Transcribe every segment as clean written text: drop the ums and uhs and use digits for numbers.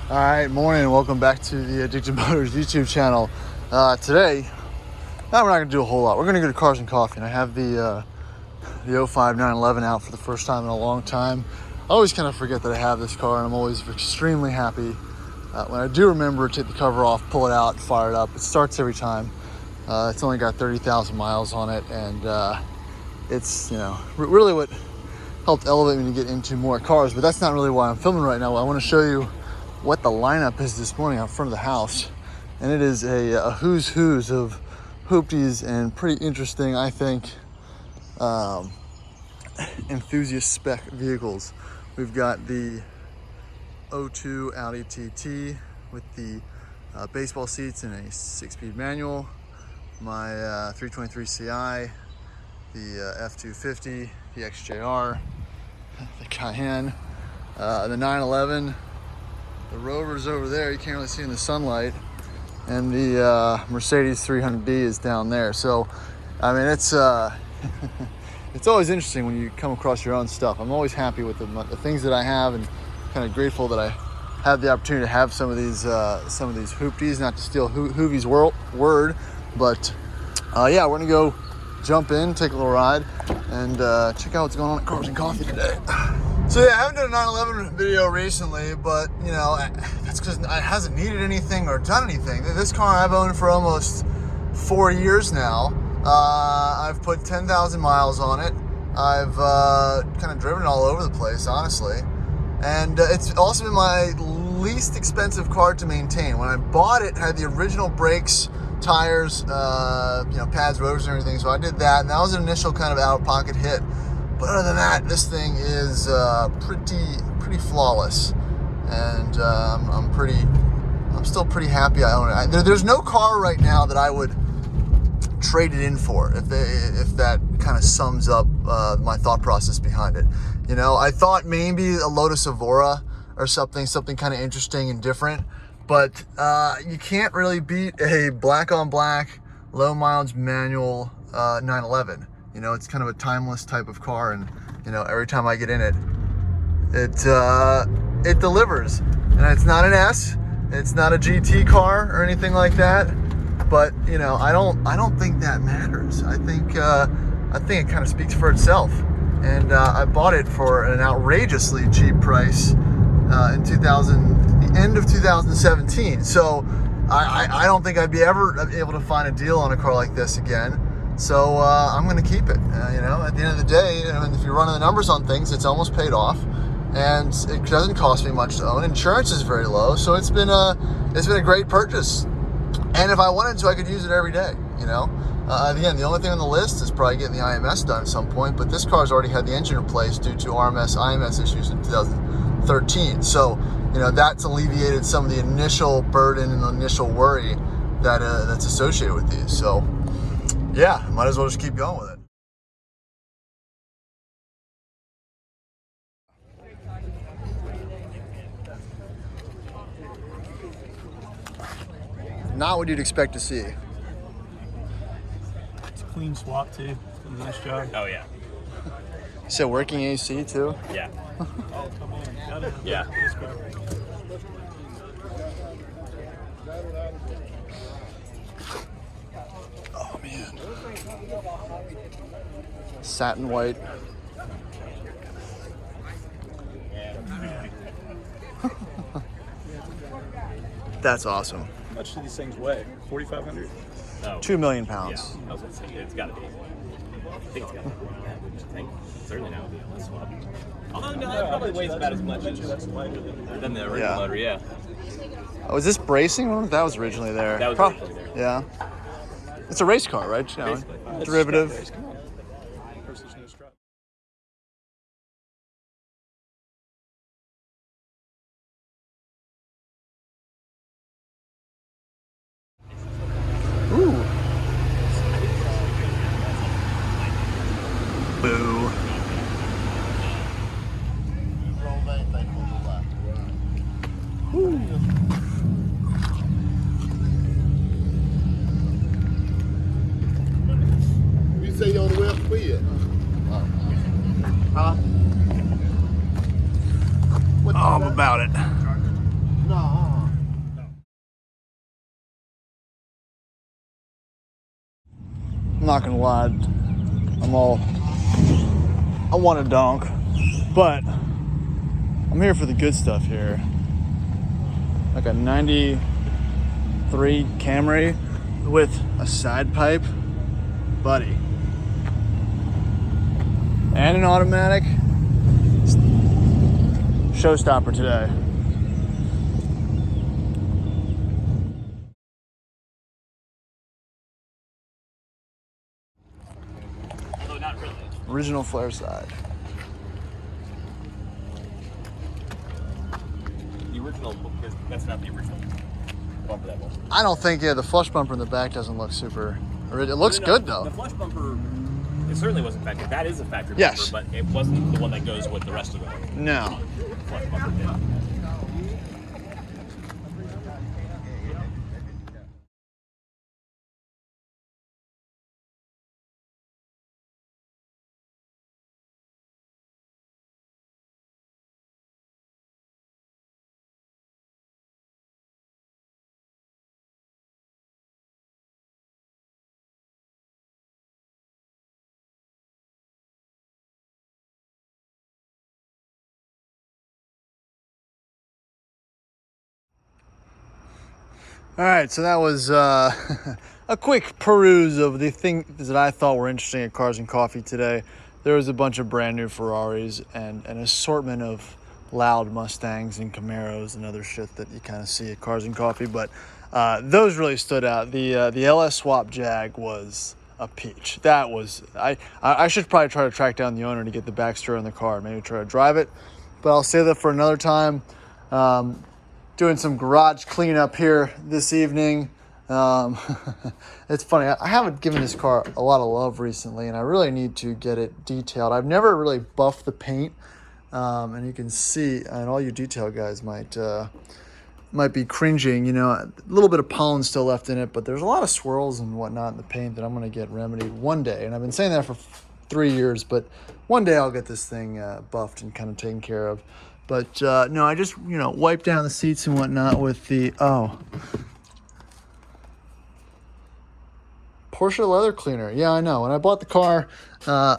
All right, morning and welcome back to the Addicted Motors YouTube channel. Today, we're not going to do a whole lot. We're going to go to Cars and Coffee, and I have the 05 911 out for the first time in a long time. I always kind of forget that I have this car, and I'm always extremely happy when I do remember to take the cover off, pull it out, fire it up. It starts every time. It's only got 30,000 miles on it, and it's, really what helped elevate me to get into more cars, but that's not really why I'm filming right now. I want to show you what the lineup is this morning out front of the house, and it is a who's of hoopties and pretty interesting, I think, enthusiast spec vehicles. We've got the 02 Audi TT with the baseball seats and a 6-speed manual, my 323 CI, the F250, the XJR, the Cayenne, the 911, the Rover's over there, you can't really see in the sunlight, and the Mercedes 300D is down there. So, I mean, it's it's always interesting when you come across your own stuff. I'm always happy with the things that I have, and kind of grateful that I have the opportunity to have some of these hoopties. Not to steal Hoovie's word, but yeah, we're gonna go jump in, take a little ride, and check out what's going on at Cars and Coffee today. So yeah, I haven't done a 911 video recently, but that's because it hasn't needed anything or done anything. This car I've owned for almost 4 years now. I've put 10,000 miles on it. I've kind of driven it all over the place, honestly. And it's also been my least expensive car to maintain. When I bought it, it had the original brakes, tires, pads, rotors, and everything. So I did that, and that was an initial kind of out-of-pocket hit. But other than that, this thing is pretty flawless, and I'm still pretty happy I own it. There's no car right now that I would trade it in for, if that kind of sums up my thought process behind it. I thought maybe a Lotus Evora or something kind of interesting and different, but you can't really beat a black on black, low mileage manual 911. It's kind of a timeless type of car, and every time I get in it, it delivers. And it's not an S, it's not a GT car or anything like that. But I don't think that matters. I think it kind of speaks for itself. And I bought it for an outrageously cheap price in the end of 2017. So I don't think I'd be ever able to find a deal on a car like this again. So I'm going to keep it. At the end of the day, if you're running the numbers on things, it's almost paid off, and it doesn't cost me much to own. Insurance is very low, so it's been a great purchase. And if I wanted to, I could use it every day. Again, the only thing on the list is probably getting the IMS done at some point. But this car's already had the engine replaced due to RMS, IMS issues in 2013. So that's alleviated some of the initial burden and the initial worry that's associated with these. So yeah, might as well just keep going with it. Not what you'd expect to see. It's a clean swap too. It's a nice job. Oh yeah. So working AC too? Yeah. Oh, come on. Yeah. Let's go. Oh man. Satin white. That's awesome. How much do these things weigh? 4,500? Oh. 2 million pounds. Yeah. I was gonna say it's got to be. I think it's got to be. Yeah, I think certainly now would be a LS1 Swap. Although no, it probably weighs about as much as That's lighter than the original motor. Yeah. Oh, is this bracing? I wonder if that was originally there. That was originally there. Yeah. It's a race car, right? Basically. Derivative. Come on. Versus no strap. Ooh. Boo. Ooh. You say you're on the west wheel? Huh? Oh, I'm about it. No. not gonna lie, I want a donk, but I'm here for the good stuff here. Like a 93 Camry with a side pipe, buddy. And an automatic. Showstopper today. Although not really. Original flare side. The original, that's not the original bumper that one. I don't think, the flush bumper in the back doesn't look super. It looks No, good though. The flush bumper, it certainly wasn't factory. That is a factory Yes. bumper, but it wasn't the one that goes with the rest of the No. flush bumper did. All right, so that was a quick peruse of the things that I thought were interesting at Cars and Coffee today. There was a bunch of brand new Ferraris and an assortment of loud Mustangs and Camaros and other shit that you kind of see at Cars and Coffee, but those really stood out. The LS Swap Jag was a peach. That was, I should probably try to track down the owner to get the backstory on the car, maybe try to drive it, but I'll save that for another time. Doing some garage cleanup here this evening. It's funny, I haven't given this car a lot of love recently, and I really need to get it detailed. I've never really buffed the paint, and you can see, and all you detail guys might be cringing, you know, a little bit of pollen still left in it, but there's a lot of swirls and whatnot in the paint that I'm gonna get remedied one day, and I've been saying that for 3 years, but one day I'll get this thing buffed and kind of taken care of. But no, I just, you know, wiped down the seats and whatnot with the, Porsche leather cleaner. Yeah, I know. When I bought the car, I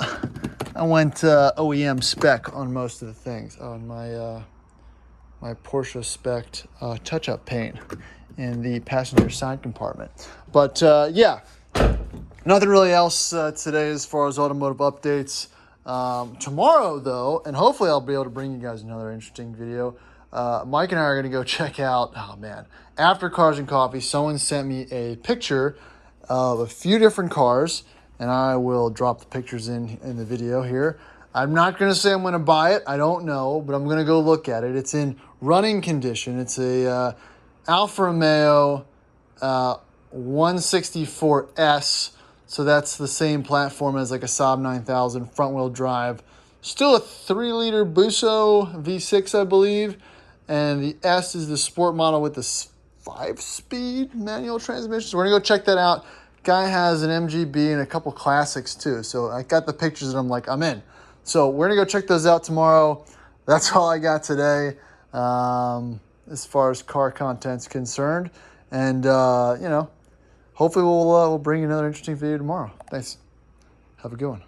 went OEM spec on most of the things. On my Porsche spec'd touch-up paint in the passenger side compartment. But yeah, nothing really else today as far as automotive updates. Tomorrow though, and hopefully I'll be able to bring you guys another interesting video. Mike and I are going to go check out, after Cars and Coffee, someone sent me a picture of a few different cars, and I will drop the pictures in the video here. I'm not going to say I'm going to buy it. I don't know, but I'm going to go look at it. It's in running condition. It's a Alfa Romeo 164S. So that's the same platform as like a Saab 9000, front wheel drive. Still a 3-liter Busso V6, I believe. And the S is the sport model with the 5-speed manual transmission. So we're gonna go check that out. Guy has an MGB and a couple classics too. So I got the pictures and I'm like, I'm in. So we're gonna go check those out tomorrow. That's all I got today as far as car content's concerned. And, hopefully we'll bring you another interesting video tomorrow. Thanks. Have a good one.